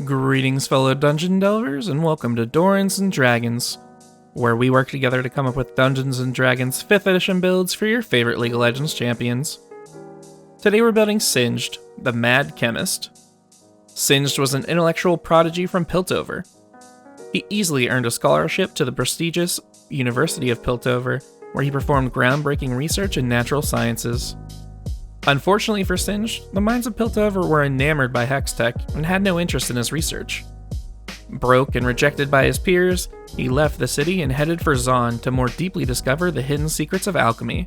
Greetings, fellow dungeon delvers, and welcome to Dorans and Dragons, where we work together to come up with Dungeons & Dragons 5th edition builds for your favorite League of Legends champions. Today we're building Singed, the Mad Chemist. Singed was an intellectual prodigy from Piltover. He easily earned a scholarship to the prestigious University of Piltover, where he performed groundbreaking research in natural sciences. Unfortunately for Singed, the minds of Piltover were enamored by Hextech and had no interest in his research. Broke and rejected by his peers, he left the city and headed for Zaun to more deeply discover the hidden secrets of alchemy.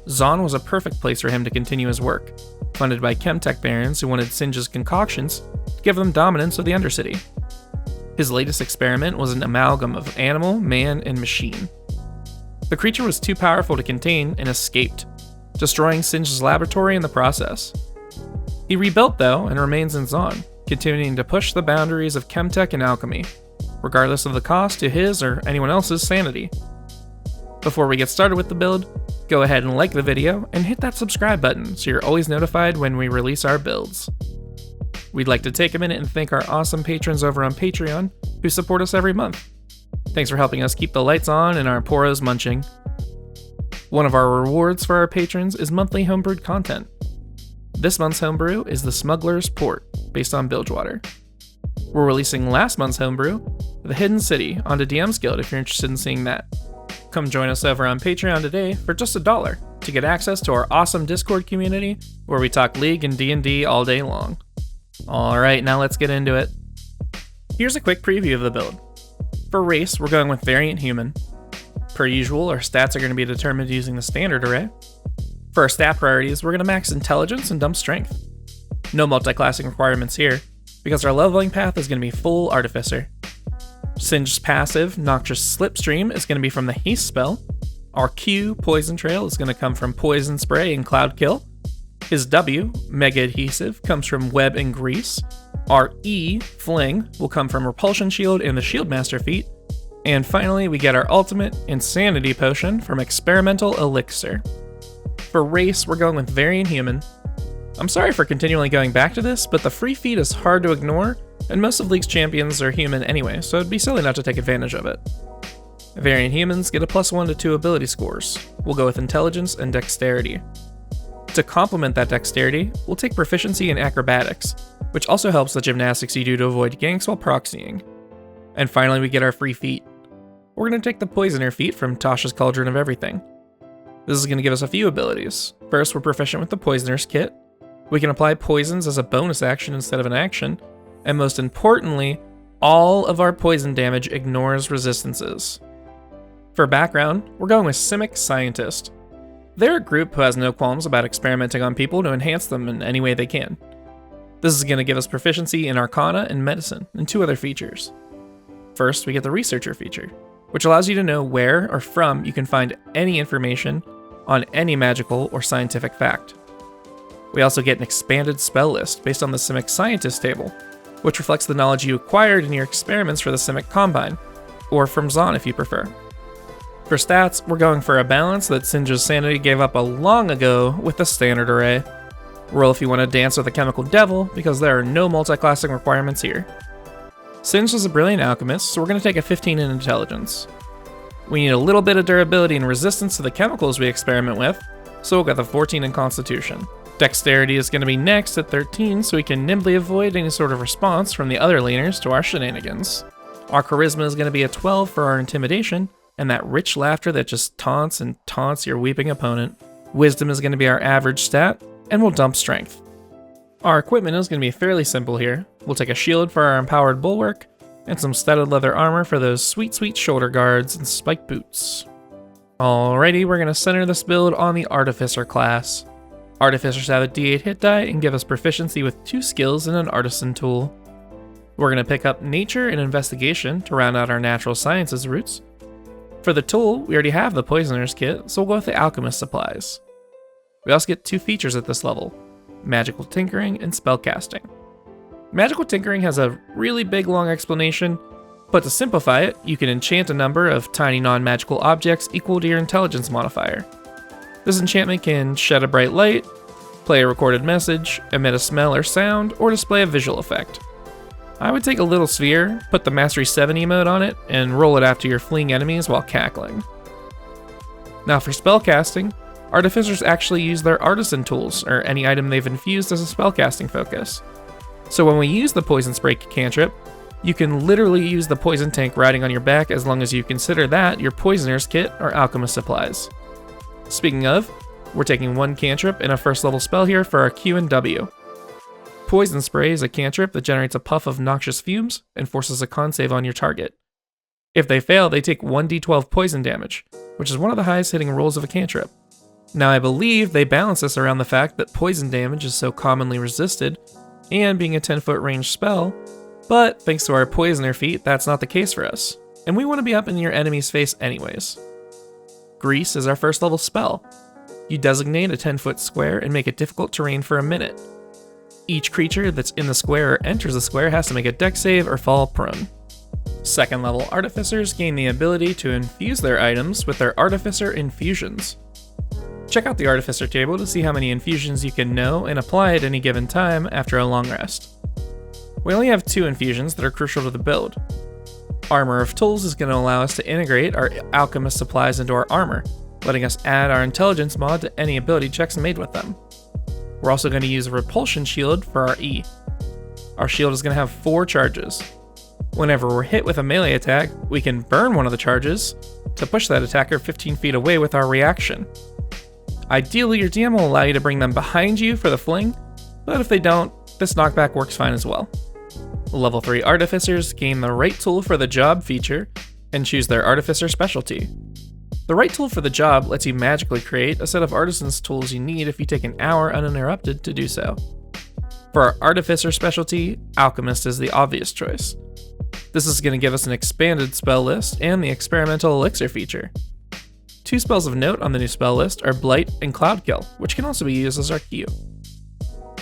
Zaun was a perfect place for him to continue his work, funded by Chemtech barons who wanted Singed's concoctions to give them dominance of the Undercity. His latest experiment was an amalgam of animal, man, and machine. The creature was too powerful to contain and escaped, destroying Singed's laboratory in the process. He rebuilt though and remains in Zaun, continuing to push the boundaries of Chemtech and alchemy, regardless of the cost to his or anyone else's sanity. Before we get started with the build, go ahead and like the video and hit that subscribe button so you're always notified when we release our builds. We'd like to take a minute and thank our awesome patrons over on Patreon who support us every month. Thanks for helping us keep the lights on and our poros munching. One of our rewards for our patrons is monthly homebrewed content. This month's homebrew is the Smuggler's Port, based on Bilgewater. We're releasing last month's homebrew, The Hidden City, onto DM's Guild if you're interested in seeing that. Come join us over on Patreon today for just $1 to get access to our awesome Discord community where we talk League and D&D all day long. Alright, now let's get into it. Here's a quick preview of the build. For race, we're going with Variant Human. Per usual, our stats are going to be determined using the standard array. For our stat priorities, we're going to max intelligence and dump strength. No multi-classing requirements here, because our leveling path is going to be full artificer. Singed's passive, Noxious Slipstream, is going to be from the haste spell. Our Q, Poison Trail, is going to come from Poison Spray and Cloud Kill. His W, Mega Adhesive, comes from Web and Grease. Our E, Fling, will come from Repulsion Shield and the Shieldmaster feat. And finally, we get our ultimate Insanity Potion from Experimental Elixir. For race, we're going with Variant Human. I'm sorry for continually going back to this, but the free feat is hard to ignore, and most of League's champions are human anyway, so it'd be silly not to take advantage of it. Variant Humans get a +1 to 2 ability scores. We'll go with Intelligence and Dexterity. To complement that Dexterity, we'll take Proficiency in Acrobatics, which also helps the gymnastics you do to avoid ganks while proxying. And finally, we get our free feat. We're going to take the Poisoner feat from Tasha's Cauldron of Everything. This is going to give us a few abilities. First, we're proficient with the Poisoner's Kit. We can apply poisons as a bonus action instead of an action. And most importantly, all of our poison damage ignores resistances. For background, we're going with Simic Scientist. They're a group who has no qualms about experimenting on people to enhance them in any way they can. This is going to give us proficiency in Arcana and Medicine, and 2 other features. First, we get the Researcher feature, which allows you to know where or from you can find any information on any magical or scientific fact. We also get an expanded spell list based on the Simic Scientist table, which reflects the knowledge you acquired in your experiments for the Simic Combine, or from Zaun if you prefer. For stats, we're going for a balance that Singed's sanity gave up a long ago with the standard array. Roll if you want to dance with a chemical devil, because there are no multi-classing requirements here. Singed is a brilliant alchemist, so we're going to take a 15 in intelligence. We need a little bit of durability and resistance to the chemicals we experiment with, so we'll get the 14 in constitution. Dexterity is going to be next at 13, so we can nimbly avoid any sort of response from the other leaners to our shenanigans. Our charisma is going to be a 12 for our intimidation, and that rich laughter that just taunts and taunts your weeping opponent. Wisdom is going to be our average stat, and we'll dump strength. Our equipment is going to be fairly simple here. We'll take a shield for our empowered bulwark, and some studded leather armor for those sweet, sweet shoulder guards and spiked boots. Alrighty, we're going to center this build on the Artificer class. Artificers have a D8 hit die and give us proficiency with 2 skills and an artisan tool. We're going to pick up Nature and Investigation to round out our natural sciences roots. For the tool, we already have the Poisoner's Kit, so we'll go with the Alchemist supplies. We also get 2 features at this level: Magical Tinkering and Spellcasting. Magical Tinkering has a really big long explanation, but to simplify it, you can enchant a number of tiny non-magical objects equal to your intelligence modifier. This enchantment can shed a bright light, play a recorded message, emit a smell or sound, or display a visual effect. I would take a little sphere, put the Mastery 7 emote on it, and roll it after your fleeing enemies while cackling. Now for spellcasting, Artificers actually use their Artisan tools, or any item they've infused as a spellcasting focus. So when we use the Poison Spray cantrip, you can literally use the Poison Tank riding on your back as long as you consider that your Poisoner's Kit or Alchemist supplies. Speaking of, we're taking one cantrip and a first level spell here for our Q and W. Poison Spray is a cantrip that generates a puff of noxious fumes and forces a con save on your target. If they fail, they take 1d12 poison damage, which is one of the highest hitting rolls of a cantrip. Now I believe they balance this around the fact that poison damage is so commonly resisted, and being a 10-foot range spell, but thanks to our Poisoner feat, that's not the case for us, and we want to be up in your enemy's face anyways. Grease is our first level spell. You designate a 10-foot square and make it difficult terrain for a minute. Each creature that's in the square or enters the square has to make a dex save or fall prone. Second level Artificers gain the ability to infuse their items with their Artificer infusions. Check out the Artificer table to see how many infusions you can know and apply at any given time after a long rest. We only have 2 infusions that are crucial to the build. Armor of Tools is going to allow us to integrate our alchemist supplies into our armor, letting us add our intelligence mod to any ability checks made with them. We're also going to use a repulsion shield for our E. Our shield is going to have 4 charges. Whenever we're hit with a melee attack, we can burn one of the charges to push that attacker 15 feet away with our reaction. Ideally, your DM will allow you to bring them behind you for the fling, but if they don't, this knockback works fine as well. Level 3 Artificers gain the right tool for the job feature and choose their Artificer specialty. The right tool for the job lets you magically create a set of Artisan's tools you need if you take an hour uninterrupted to do so. For our Artificer specialty, Alchemist is the obvious choice. This is going to give us an expanded spell list and the experimental elixir feature. 2 spells of note on the new spell list are Blight and Cloudkill, which can also be used as our Q.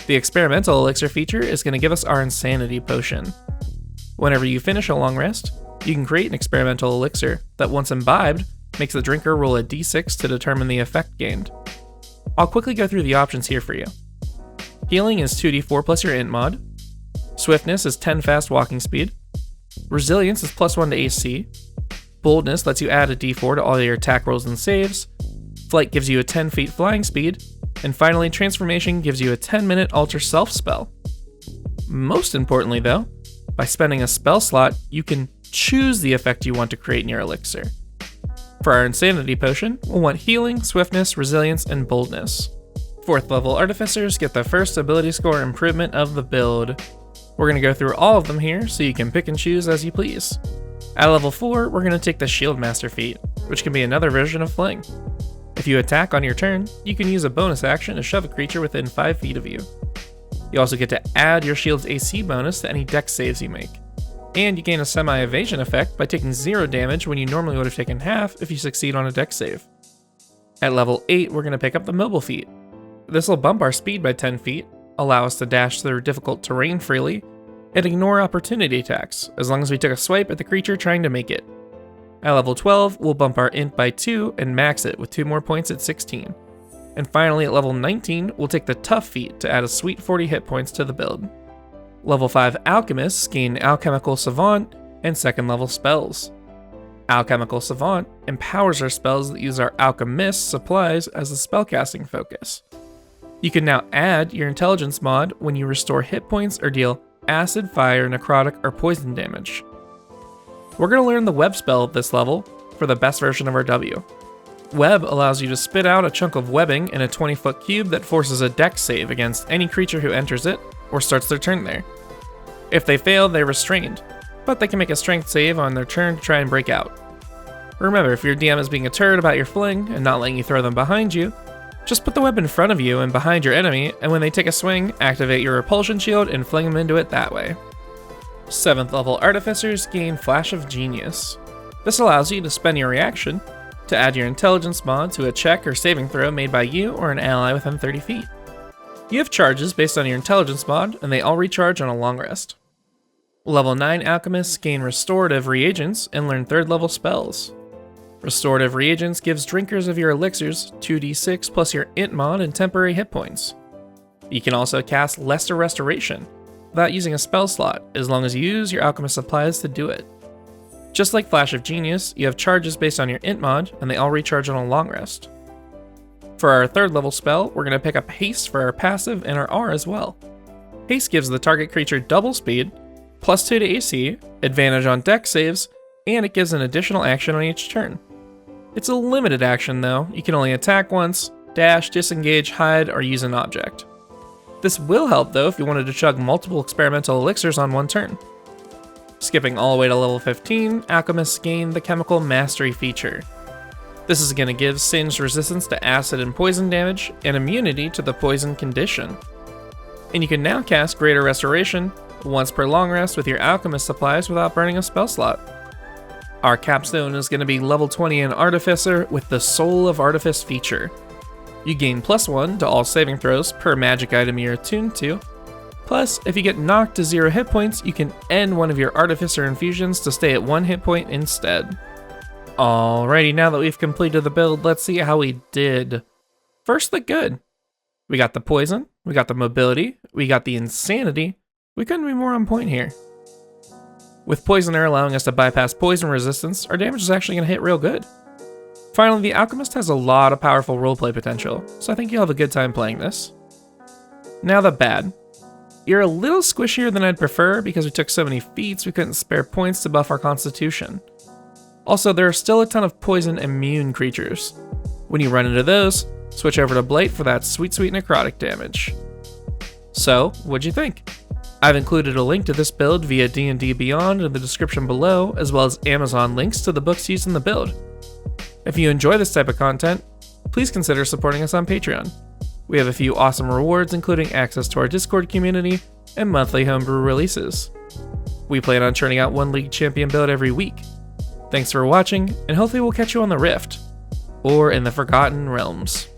The experimental elixir feature is going to give us our Insanity Potion. Whenever you finish a long rest, you can create an experimental elixir that, once imbibed, makes the drinker roll a d6 to determine the effect gained. I'll quickly go through the options here for you. Healing is 2d4 plus your int mod. Swiftness is 10 fast walking speed. Resilience is +1 to AC. Boldness lets you add a d4 to all your attack rolls and saves. Flight gives you a 10 feet flying speed. And finally, Transformation gives you a 10-minute Alter Self spell. Most importantly though, by spending a spell slot, you can choose the effect you want to create in your elixir. For our Insanity Potion, we'll want Healing, Swiftness, Resilience, and Boldness. 4th level Artificers get the first ability score improvement of the build. We're going to go through all of them here so you can pick and choose as you please. At level 4, we're going to take the Shield Master feat, which can be another version of Fling. If you attack on your turn, you can use a bonus action to shove a creature within 5 feet of you. You also get to add your shield's AC bonus to any dex saves you make. And you gain a semi-evasion effect by taking 0 damage when you normally would have taken half if you succeed on a dex save. At level 8, we're going to pick up the Mobile feat. This will bump our speed by 10 feet, allow us to dash through difficult terrain freely, and ignore opportunity attacks, as long as we took a swipe at the creature trying to make it. At level 12, we'll bump our int by 2 and max it with 2 more points at 16. And finally at level 19, we'll take the Tough feat to add a sweet 40 hit points to the build. Level 5 Alchemists gain Alchemical Savant and 2nd level spells. Alchemical Savant empowers our spells that use our Alchemist supplies as a spellcasting focus. You can now add your Intelligence mod when you restore hit points or deal acid, fire, necrotic, or poison damage. We're going to learn the Web spell at this level for the best version of our W. Web allows you to spit out a chunk of webbing in a 20-foot cube that forces a dex save against any creature who enters it or starts their turn there. If they fail, they're restrained, but they can make a strength save on their turn to try and break out. Remember, if your DM is being a turd about your fling and not letting you throw them behind you, just put the web in front of you and behind your enemy, and when they take a swing, activate your repulsion shield and fling them into it that way. 7th level Artificers gain Flash of Genius. This allows you to spend your reaction to add your intelligence mod to a check or saving throw made by you or an ally within 30 feet. You have charges based on your intelligence mod, and they all recharge on a long rest. Level 9 Alchemists gain Restorative Reagents and learn 3rd level spells. Restorative Reagents gives drinkers of your elixirs 2d6 plus your int mod and temporary hit points. You can also cast Lesser Restoration, without using a spell slot, as long as you use your alchemist supplies to do it. Just like Flash of Genius, you have charges based on your int mod, and they all recharge on a long rest. For our 3rd level spell, we're going to pick up Haste for our passive and our R as well. Haste gives the target creature double speed, +2 to AC, advantage on dex saves, and it gives an additional action on each turn. It's a limited action though, you can only attack once, dash, disengage, hide, or use an object. This will help though if you wanted to chug multiple experimental elixirs on one turn. Skipping all the way to level 15, alchemists gain the Chemical Mastery feature. This is going to give Singed resistance to acid and poison damage, and immunity to the poison condition. And you can now cast Greater Restoration once per long rest with your alchemist supplies without burning a spell slot. Our capstone is going to be level 20 in Artificer with the Soul of Artifice feature. You gain +1 to all saving throws per magic item you're attuned to. Plus, if you get knocked to 0 hit points, you can end one of your Artificer infusions to stay at 1 hit point instead. Alrighty, now that we've completed the build, let's see how we did. First, the good. We got the poison, we got the mobility, we got the insanity. We couldn't be more on point here. With Poisoner allowing us to bypass poison resistance, our damage is actually going to hit real good. Finally, the Alchemist has a lot of powerful roleplay potential, so I think you'll have a good time playing this. Now the bad. You're a little squishier than I'd prefer because we took so many feats we couldn't spare points to buff our constitution. Also, there are still a ton of poison immune creatures. When you run into those, switch over to Blight for that sweet necrotic damage. So, what'd you think? I've included a link to this build via D&D Beyond in the description below, as well as Amazon links to the books used in the build. If you enjoy this type of content, please consider supporting us on Patreon. We have a few awesome rewards, including access to our Discord community and monthly homebrew releases. We plan on churning out one League Champion build every week. Thanks for watching, and hopefully we'll catch you on the Rift, or in the Forgotten Realms.